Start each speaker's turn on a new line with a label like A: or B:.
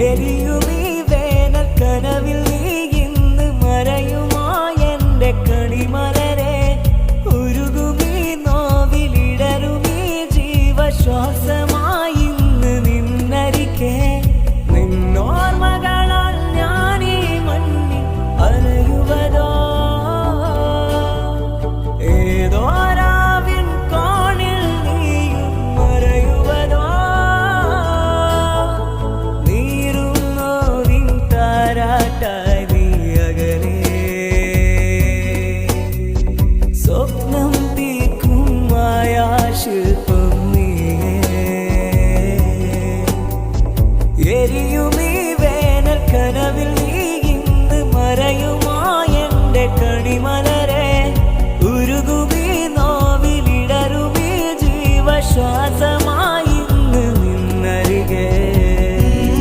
A: എരിയുമീ വേനൽ കനവിൽ നീ ഇന്ന് മറയുമായെന്റെ കണിമലരെ ഉരുകുമീ നോവിലിടരുമീ ജീവശ്വാസമായി ഇന്ന് നിന്നരികെ നിന്നോർമകളാൽ ഞാനീ മണ്ണിൽ അലയുവതോ ഏതോ രാവിൻ കോണിൽ നീയും മറയുവതോ നീരും നോവിൻ താരാട്ടായി നീ അകലെ സ്വപ്നം തീർക്കും മായാശില്പം നീയേ എരിയുമീ വേനൽ കനവിൽ നീ ഇന്ന് മറയുമായെന്റെ കണിമല